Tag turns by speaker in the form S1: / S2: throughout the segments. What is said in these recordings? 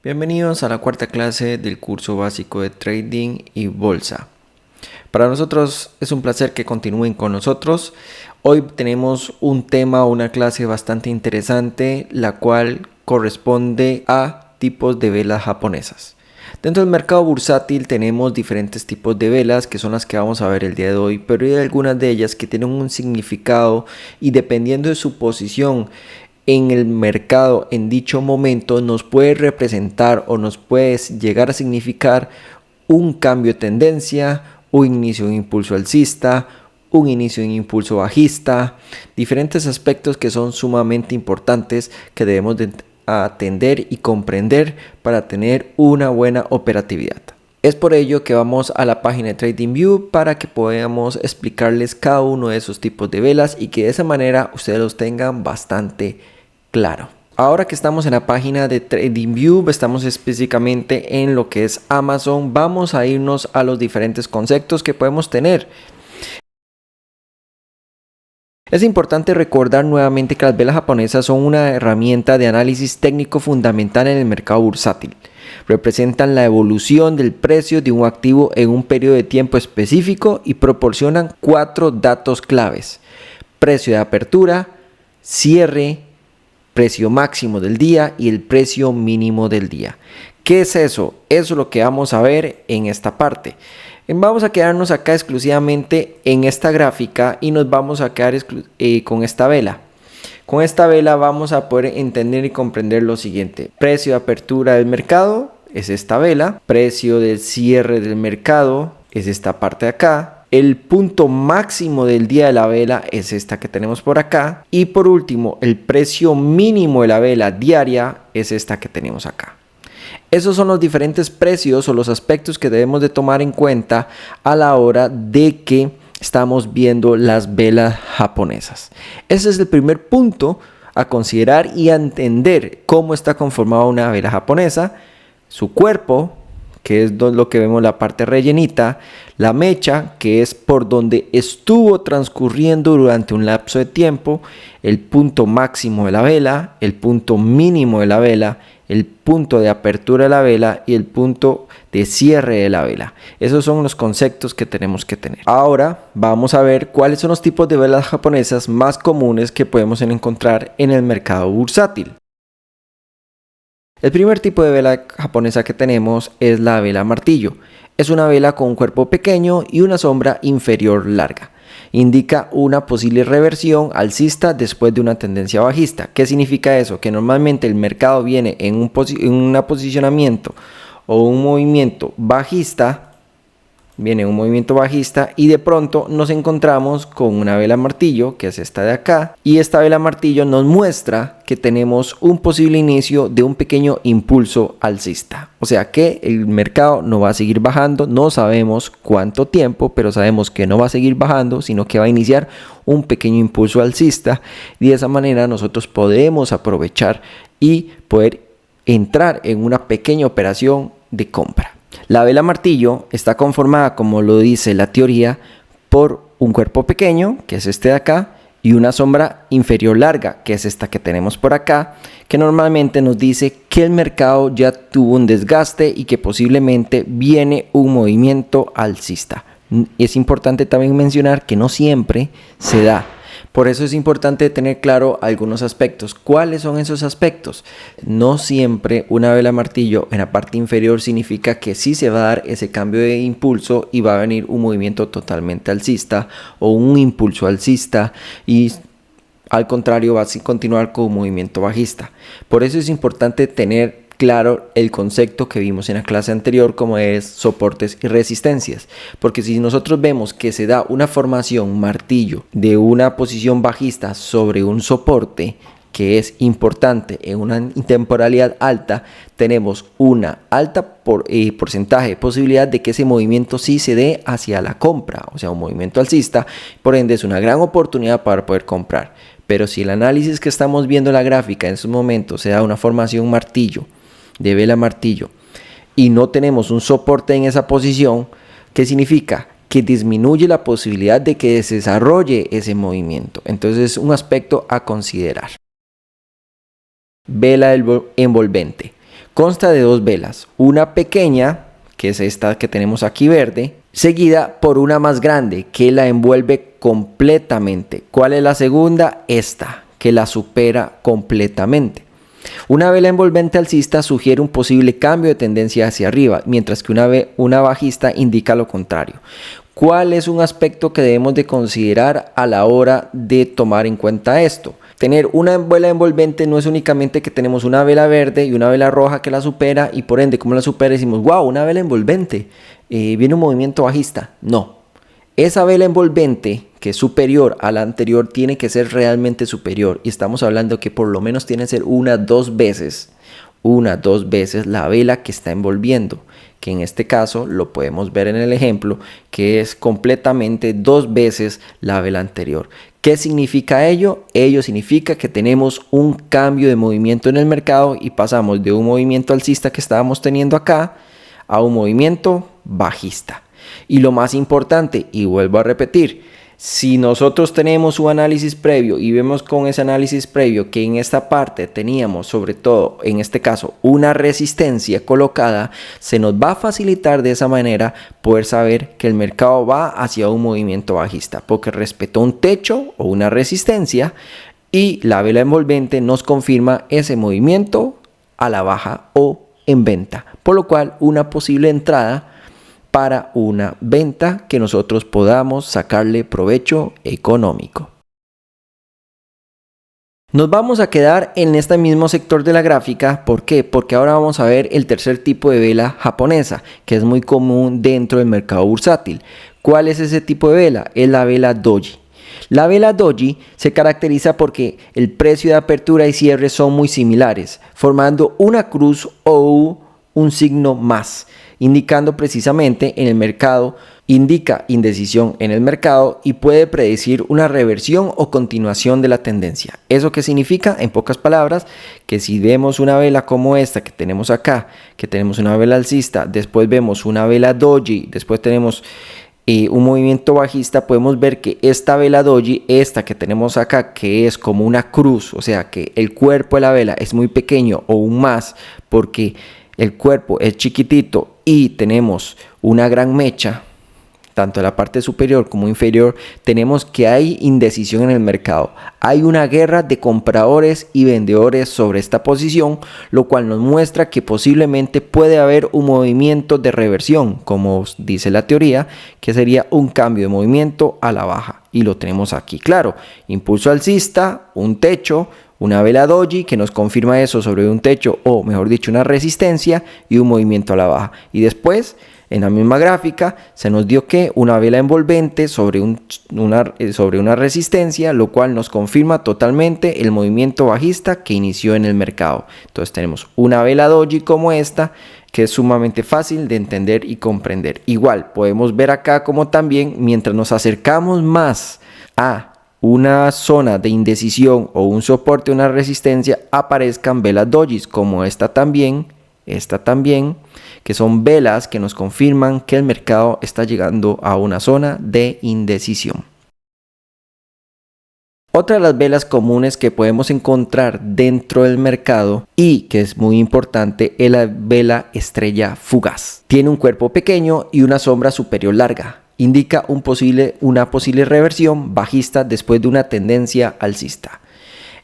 S1: Bienvenidos a la cuarta clase del curso básico de Trading y Bolsa. Para nosotros es un placer que continúen con nosotros. Hoy tenemos un tema o una clase bastante interesante, la cual corresponde a tipos de velas japonesas. Dentro del mercado bursátil tenemos diferentes tipos de velas que son las que vamos a ver el día de hoy, pero hay algunas de ellas que tienen un significado y dependiendo de su posición en el mercado en dicho momento nos puede representar o nos puede llegar a significar un cambio de tendencia, un inicio de un impulso alcista, un inicio de un impulso bajista, diferentes aspectos que son sumamente importantes que debemos de atender y comprender para tener una buena operatividad. Es por ello que vamos a la página de TradingView para que podamos explicarles cada uno de esos tipos de velas y que de esa manera ustedes los tengan bastante claro. Ahora que estamos en la página de TradingView, estamos específicamente en lo que es Amazon, vamos a irnos a los diferentes conceptos que podemos tener. Es importante recordar nuevamente que las velas japonesas son una herramienta de análisis técnico fundamental en el mercado bursátil. Representan la evolución del precio de un activo en un periodo de tiempo específico y proporcionan 4 datos claves: precio de apertura, cierre, precio máximo del día y el precio mínimo del día. ¿Qué es eso? Eso es lo que vamos a ver en esta parte. Vamos a quedarnos acá exclusivamente en esta gráfica y nos vamos a quedar con esta vela. Con esta vela vamos a poder entender y comprender lo siguiente: precio de apertura del mercado es esta vela, precio del cierre del mercado es esta parte de acá, el punto máximo del día de la vela es esta que tenemos por acá y por último el precio mínimo de la vela diaria es esta que tenemos acá. Esos son los diferentes precios o los aspectos que debemos de tomar en cuenta a la hora de que estamos viendo las velas japonesas. Ese es el primer punto a considerar y a entender cómo está conformada una vela japonesa, su cuerpo, que es lo que vemos la parte rellenita, la mecha, que es por donde estuvo transcurriendo durante un lapso de tiempo, el punto máximo de la vela, el punto mínimo de la vela, el punto de apertura de la vela y el punto de cierre de la vela. Esos son los conceptos que tenemos que tener. Ahora vamos a ver cuáles son los tipos de velas japonesas más comunes que podemos encontrar en el mercado bursátil. El primer tipo de vela japonesa que tenemos es la vela martillo. Es una vela con un cuerpo pequeño y una sombra inferior larga. Indica una posible reversión alcista después de una tendencia bajista. ¿Qué significa eso? Que normalmente el mercado viene en un posicionamiento o un movimiento bajista. Viene un movimiento bajista y de pronto nos encontramos con una vela martillo, que es esta de acá, y esta vela martillo nos muestra que tenemos un posible inicio de un pequeño impulso alcista. O sea que el mercado no va a seguir bajando, no sabemos cuánto tiempo, pero sabemos que no va a seguir bajando, sino que va a iniciar un pequeño impulso alcista y de esa manera nosotros podemos aprovechar y poder entrar en una pequeña operación de compra. La vela martillo está conformada, como lo dice la teoría, por un cuerpo pequeño, que es este de acá, y una sombra inferior larga, que es esta que tenemos por acá, que normalmente nos dice que el mercado ya tuvo un desgaste y que posiblemente viene un movimiento alcista. Es importante también mencionar que no siempre se da. Por eso es importante tener claro algunos aspectos. ¿Cuáles son esos aspectos? No siempre una vela martillo en la parte inferior significa que sí se va a dar ese cambio de impulso y va a venir un movimiento totalmente alcista o un impulso alcista y al contrario va a continuar con un movimiento bajista. Por eso es importante tener claro el concepto que vimos en la clase anterior, como es soportes y resistencias, porque si nosotros vemos que se da una formación martillo de una posición bajista sobre un soporte que es importante en una temporalidad alta, tenemos una alta porcentaje de posibilidad de que ese movimiento sí se dé hacia la compra, o sea un movimiento alcista, por ende es una gran oportunidad para poder comprar. Pero si el análisis que estamos viendo en la gráfica en estos momentos se da una formación martillo de vela martillo y no tenemos un soporte en esa posición, ¿qué significa? Que disminuye la posibilidad de que se desarrolle ese movimiento. Entonces es un aspecto a considerar. Vela envolvente. Consta de dos velas, una pequeña, que es esta que tenemos aquí verde, seguida por una más grande que la envuelve completamente. ¿Cuál es la segunda? Esta, que la supera completamente. Una vela envolvente alcista sugiere un posible cambio de tendencia hacia arriba, mientras que una bajista indica lo contrario. ¿Cuál es un aspecto que debemos de considerar a la hora de tomar en cuenta esto? Tener una vela envolvente no es únicamente que tenemos una vela verde y una vela roja que la supera y por ende, como la supera, decimos, wow, una vela envolvente, viene un movimiento bajista. No, esa vela envolvente que es superior a la anterior tiene que ser realmente superior y estamos hablando que por lo menos tiene que ser dos veces la vela que está envolviendo, que en este caso lo podemos ver en el ejemplo, que es completamente 2 veces la vela anterior. ¿Qué significa ello? Ello significa que tenemos un cambio de movimiento en el mercado y pasamos de un movimiento alcista que estábamos teniendo acá a un movimiento bajista. Y lo más importante, y vuelvo a repetir, si nosotros tenemos un análisis previo y vemos con ese análisis previo que en esta parte teníamos, sobre todo en este caso, una resistencia colocada, se nos va a facilitar de esa manera poder saber que el mercado va hacia un movimiento bajista, porque respetó un techo o una resistencia y la vela envolvente nos confirma ese movimiento a la baja o en venta, por lo cual una posible entrada para una venta que nosotros podamos sacarle provecho económico. Nos vamos a quedar en este mismo sector de la gráfica. ¿Por qué? Porque ahora vamos a ver el tercer tipo de vela japonesa, que es muy común dentro del mercado bursátil. ¿Cuál es ese tipo de vela? Es la vela doji. La vela doji se caracteriza porque el precio de apertura y cierre son muy similares, formando una cruz o un signo más, indicando precisamente en el mercado, indica indecisión en el mercado y puede predecir una reversión o continuación de la tendencia. ¿Eso qué significa? En pocas palabras, que si vemos una vela como esta que tenemos acá, que tenemos una vela alcista, después vemos una vela doji, después tenemos un movimiento bajista, podemos ver que esta vela doji, esta que tenemos acá, que es como una cruz, o sea que el cuerpo de la vela es muy pequeño o un más, porque el cuerpo es chiquitito y tenemos una gran mecha, tanto en la parte superior como inferior, tenemos que hay indecisión en el mercado. Hay una guerra de compradores y vendedores sobre esta posición, lo cual nos muestra que posiblemente puede haber un movimiento de reversión, como dice la teoría, que sería un cambio de movimiento a la baja. Y lo tenemos aquí, claro, impulso alcista, un techo, una vela doji que nos confirma eso sobre un techo o mejor dicho una resistencia y un movimiento a la baja. Y después en la misma gráfica se nos dio que una vela envolvente sobre una resistencia, lo cual nos confirma totalmente el movimiento bajista que inició en el mercado. Entonces tenemos una vela doji como esta, que es sumamente fácil de entender y comprender. Igual podemos ver acá como también mientras nos acercamos más a una zona de indecisión o un soporte o una resistencia, aparezcan velas dojis como esta también, que son velas que nos confirman que el mercado está llegando a una zona de indecisión. Otra de las velas comunes que podemos encontrar dentro del mercado y que es muy importante es la vela estrella fugaz. Tiene un cuerpo pequeño y una sombra superior larga. Indica una posible reversión bajista después de una tendencia alcista.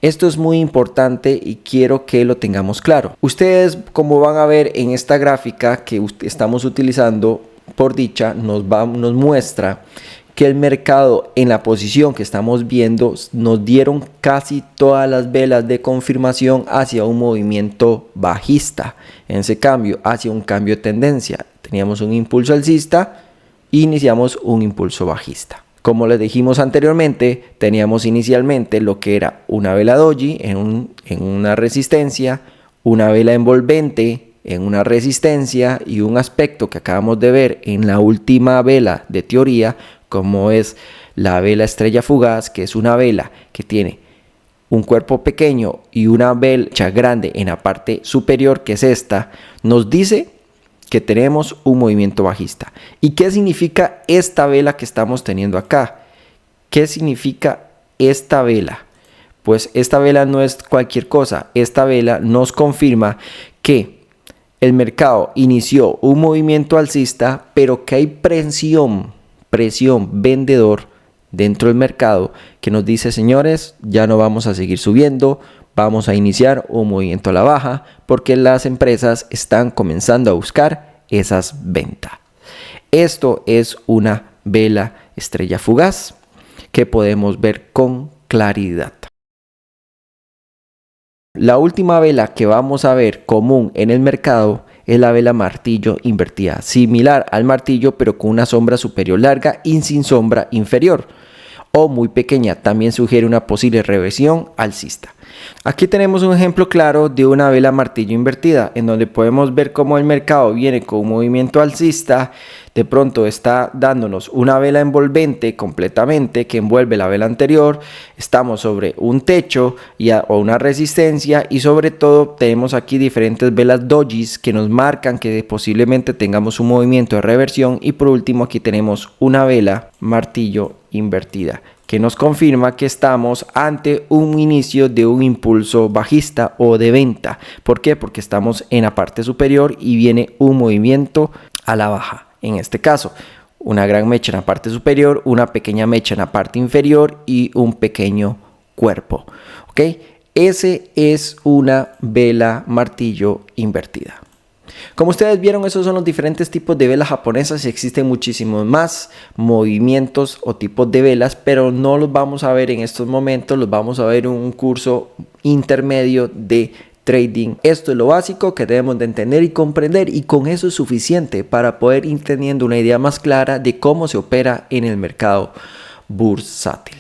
S1: Esto es muy importante y quiero que lo tengamos claro. Ustedes, como van a ver en esta gráfica que estamos utilizando, por dicha, nos muestra que el mercado en la posición que estamos viendo nos dieron casi todas las velas de confirmación hacia un movimiento bajista. En ese cambio, hacia un cambio de tendencia. Teníamos un impulso alcista. Iniciamos un impulso bajista. Como les dijimos anteriormente, teníamos inicialmente lo que era una vela doji en una resistencia, una vela envolvente en una resistencia y un aspecto que acabamos de ver en la última vela de teoría, como es la vela estrella fugaz, que es una vela que tiene un cuerpo pequeño y una vela grande en la parte superior, que es esta, nos dice que tenemos un movimiento bajista. ¿Y qué significa esta vela que estamos teniendo acá? ¿Qué significa esta vela? Pues esta vela no es cualquier cosa. Esta vela nos confirma que el mercado inició un movimiento alcista, pero que hay presión vendedor dentro del mercado que nos dice, señores, ya no vamos a seguir subiendo, vamos a iniciar un movimiento a la baja porque las empresas están comenzando a buscar esas ventas. Esto es una vela estrella fugaz que podemos ver con claridad. La última vela que vamos a ver común en el mercado es la vela martillo invertida, similar al martillo pero con una sombra superior larga y sin sombra inferior o muy pequeña. También sugiere una posible reversión alcista. Aquí tenemos un ejemplo claro de una vela martillo invertida, en donde podemos ver cómo el mercado viene con un movimiento alcista, de pronto está dándonos una vela envolvente completamente que envuelve la vela anterior, estamos sobre un techo o una resistencia y sobre todo tenemos aquí diferentes velas dojis que nos marcan que posiblemente tengamos un movimiento de reversión y por último aquí tenemos una vela martillo invertida que nos confirma que estamos ante un inicio de un impulso bajista o de venta. ¿Por qué? Porque estamos en la parte superior y viene un movimiento a la baja. En este caso, una gran mecha en la parte superior, una pequeña mecha en la parte inferior y un pequeño cuerpo. ¿Ok? Ese es una vela martillo invertida. Como ustedes vieron, esos son los diferentes tipos de velas japonesas y existen muchísimos más movimientos o tipos de velas, pero no los vamos a ver en estos momentos, los vamos a ver en un curso intermedio de trading. Esto es lo básico que debemos de entender y comprender y con eso es suficiente para poder ir teniendo una idea más clara de cómo se opera en el mercado bursátil.